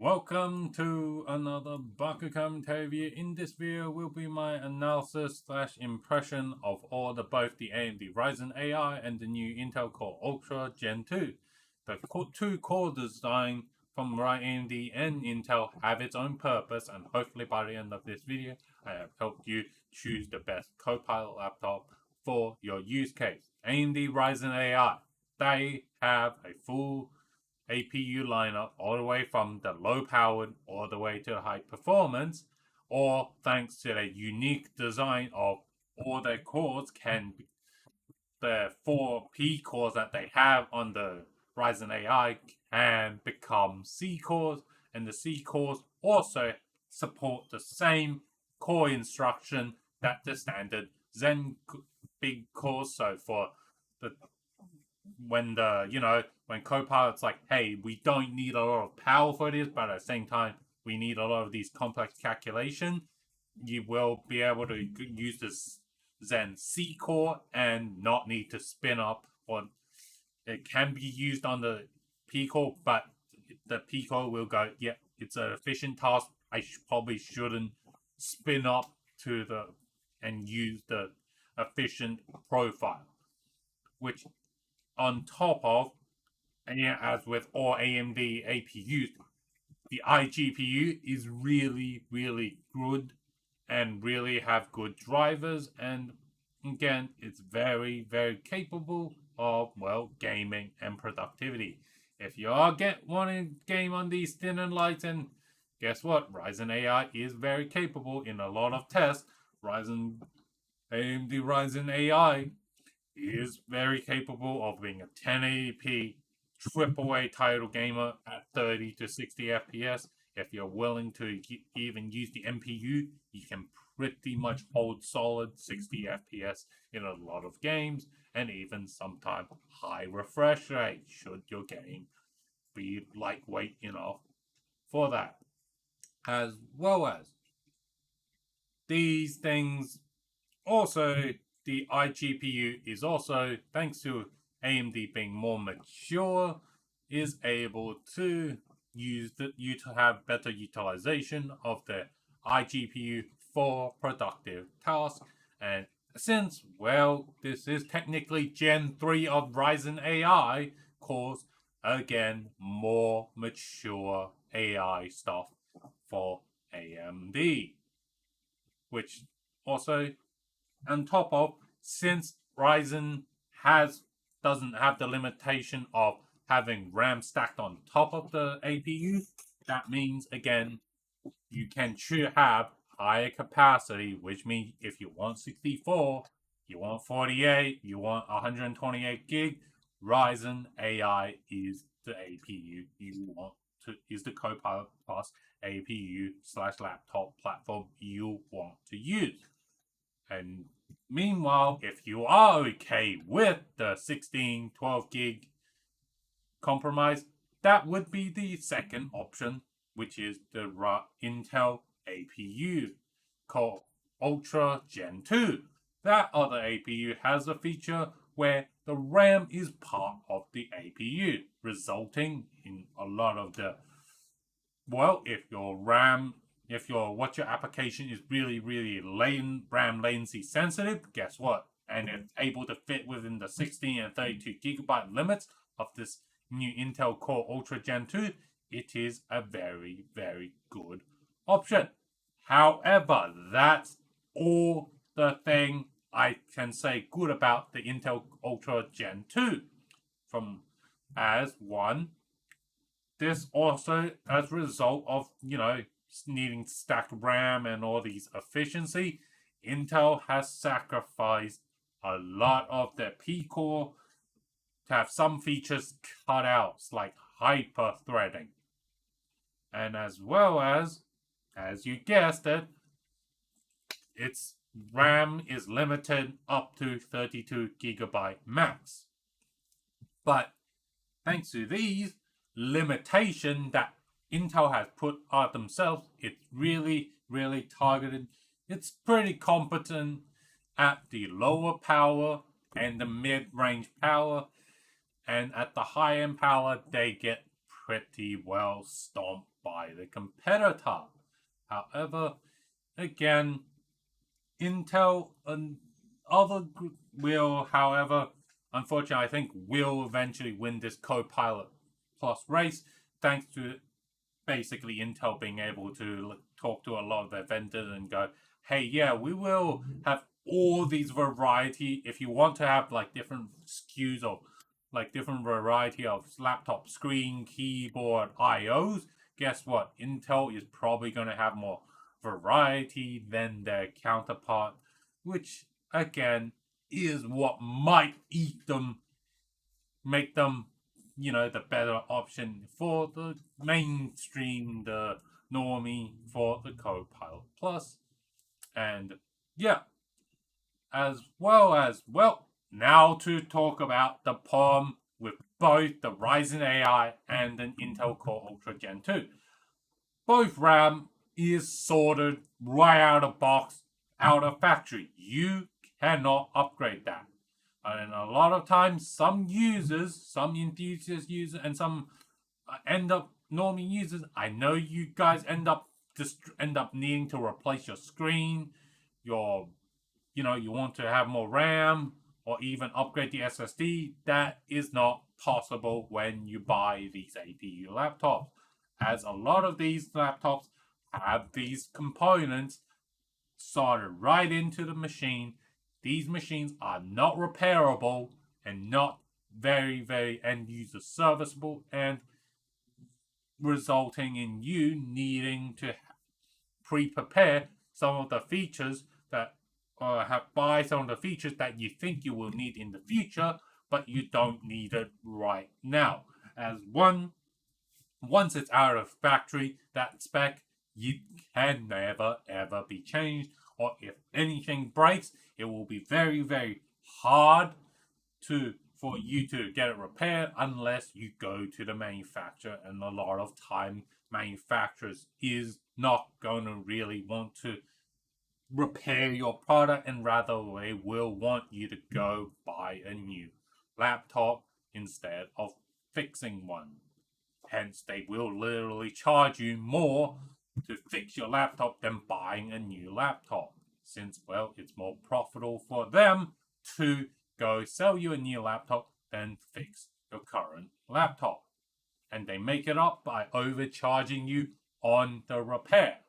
Welcome to another Baka commentary video. In this video will be my analysis slash impression of both the AMD Ryzen AI and the new Intel Core Ultra Gen 2. The two core design from AMD and Intel have its own purpose, and hopefully by the end of this video I have helped you choose the best Copilot laptop for your use case. AMD Ryzen AI, they have a full APU lineup all the way from the low powered all the way to the high performance, or thanks to the unique design of all their cores the 4P cores that they have on the Ryzen AI can become C cores, and the C cores also support the same core instruction that the standard Zen big cores. So for the when Copilot's like, hey, we don't need a lot of power for this, but at the same time, we need a lot of these complex calculation, you will be able to use this Zen C core and not need to spin up, or it can be used on the P core, but the P core will go, yeah, it's an efficient task. I probably shouldn't spin up and use the efficient profile, which on top of, and yeah, as with all AMD APUs, the iGPU is really, really good and really have good drivers. And again, it's very, very capable of, well, gaming and productivity. If you are wanting to game on these thin and lights, and guess what? Ryzen AI is very capable in a lot of tests. AMD Ryzen AI is very capable of being a 1080p AAA title gamer at 30 to 60 FPS. If you're willing to even use the NPU, you can pretty much hold solid 60 FPS in a lot of games, and even sometimes high refresh rate should your game be lightweight enough for that. As well as these things, also the iGPU is also, thanks to AMD being more mature, is able to have better utilization of the iGPU for productive tasks. And since, well, this is technically Gen 3 of Ryzen AI cores, again, more mature AI stuff for AMD. Which also, on top of, since Ryzen doesn't have the limitation of having RAM stacked on top of the APU, that means again you can have higher capacity, which means if you want 64, you want 48, you want 128 gig, Ryzen AI is the APU you want is the Copilot Plus APU / laptop platform you want to use. And meanwhile, if you are okay with the 16, 12 gig compromise, that would be the second option, which is the Intel APU called Ultra Gen 2. That other APU has a feature where the RAM is part of the APU, resulting in a lot of the, well, if your application is really, really RAM latency sensitive, guess what? And it's able to fit within the 16 and 32 gigabyte limits of this new Intel Core Ultra Gen 2, it is a very, very good option. However, that's all the thing I can say good about the Intel Ultra Gen 2. As one, this also, as a result of, needing stacked RAM and all these efficiency, Intel has sacrificed a lot of their P-core to have some features cut out, like hyper-threading. And as well as you guessed it, its RAM is limited up to 32 gigabyte max. But thanks to these limitation that Intel has put on themselves, it's really, really targeted. It's pretty competent at the lower power and the mid-range power, and at the high-end power, they get pretty well stomped by the competitor. However, again, Intel and other will, however, unfortunately, I think will eventually win this Copilot Plus race, thanks to basically Intel being able to talk to a lot of their vendors and go, hey, yeah, we will have all these variety. If you want to have like different SKUs or like different variety of laptop screen, keyboard, IOs, guess what? Intel is probably going to have more variety than their counterpart, which again is what might eat them, make them, the better option for the mainstream, the normie for the Copilot Plus. And yeah, well, now to talk about the problem with both the Ryzen AI and an Intel Core Ultra Gen 2. Both RAM is sorted right out of box, out of factory. You cannot upgrade that. And a lot of times, some users, some enthusiast users, and some end up normal users. I know you guys end up needing to replace your screen, your you want to have more RAM or even upgrade the SSD. That is not possible when you buy these APU laptops, as a lot of these laptops have these components soldered right into the machine. These machines are not repairable and not very, very end user serviceable, and resulting in you needing to pre-prepare some of the features that buy some of the features that you think you will need in the future, but you don't need it right now. As once it's out of factory, that spec you can never ever be changed, or if anything breaks, it will be very, very hard for you to get it repaired unless you go to the manufacturer, and a lot of time manufacturers is not going to really want to repair your product, and rather they will want you to go buy a new laptop instead of fixing one. Hence, they will literally charge you more to fix your laptop than buying a new laptop, since, well, it's more profitable for them to go sell you a new laptop than fix your current laptop. And they make it up by overcharging you on the repair.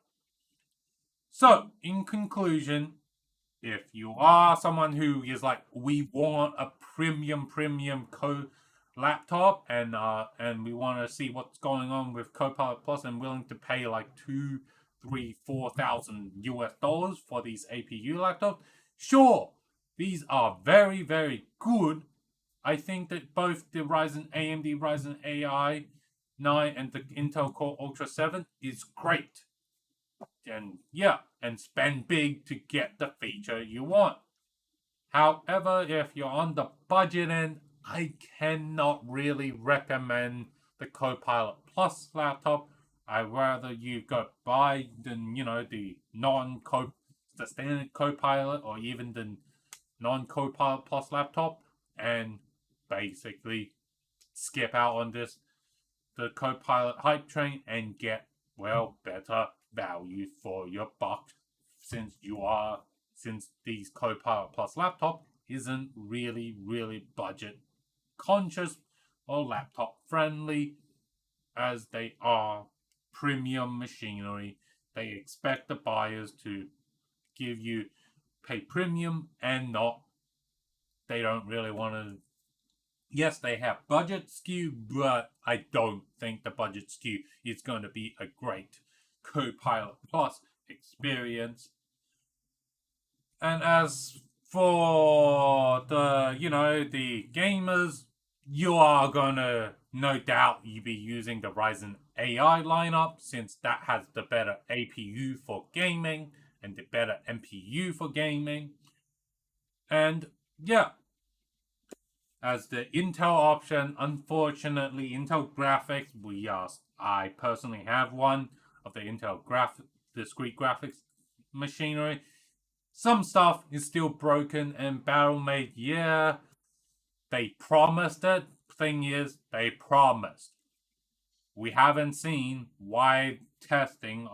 So, in conclusion, if you are someone who is like, we want a premium laptop, and we want to see what's going on with Copilot Plus, and willing to pay like 2, 3, 4,000 US dollars for these APU laptops, sure, these are very, very good. I think that both the AMD Ryzen AI 9 and the Intel Core Ultra 7 is great. And yeah, and spend big to get the feature you want. However, if you're on the budget end, I cannot really recommend the Copilot Plus laptop. I'd rather you go buy the the standard Copilot, or even the non-Copilot Plus laptop, and basically skip out on the Copilot hype train, and get, well, better value for your buck, since these Copilot Plus laptop isn't really, really budget conscious or laptop friendly, as they are premium machinery. They expect the buyers to pay premium, and not, they don't really want to. Yes, they have budget SKU, but I don't think the budget SKU is going to be a great Copilot Plus experience. And as for the gamers, you are gonna no doubt you be using the Ryzen AI lineup, since that has the better APU for gaming and the better NPU for gaming. And yeah, as the Intel option, unfortunately, Intel graphics, I personally have one of the Intel discrete graphics machinery. Some stuff is still broken, and Battle.made, yeah, they promised it. Thing is, they promised. we haven't seen wide testing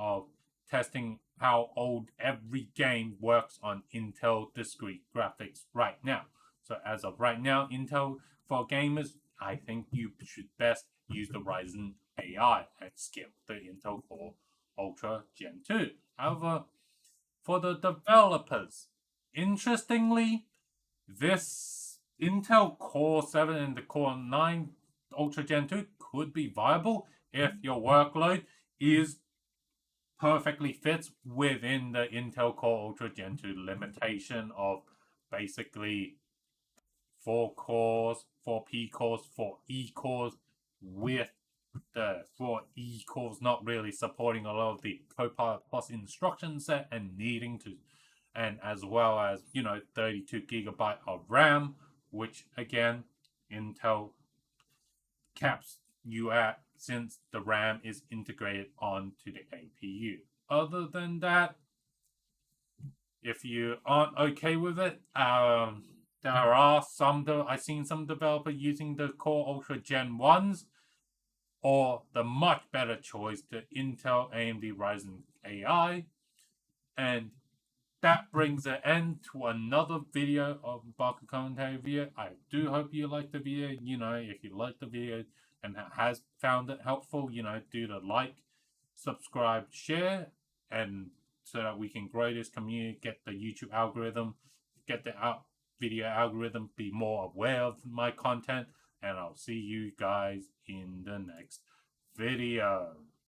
how old every game works on Intel discrete graphics right now. So as of right now, Intel for gamers, I think you should best use the Ryzen AI and skip the Intel Core Ultra Gen 2. However, for the developers, interestingly, this Intel Core 7 and the Core 9 Ultra Gen 2 could be viable if your workload is perfectly fits within the Intel Core Ultra Gen 2 limitation of basically 4 P cores, 4 E cores, with the 4 E cores not really supporting a lot of the Copilot Plus instruction set and needing to, and as well as 32 GB of RAM, which again Intel caps you at since the RAM is integrated onto the APU. Other than that, if you aren't okay with it, there are I've seen some developer using the Core Ultra Gen 1s, or the much better choice, the Intel AMD Ryzen AI. And that brings an end to another video of Baka commentary video. I do hope you liked the video. If you liked the video and has found it helpful, do the like, subscribe, share, and so that we can grow this community, get the YouTube algorithm, get the video algorithm, be more aware of my content, and I'll see you guys in the next video.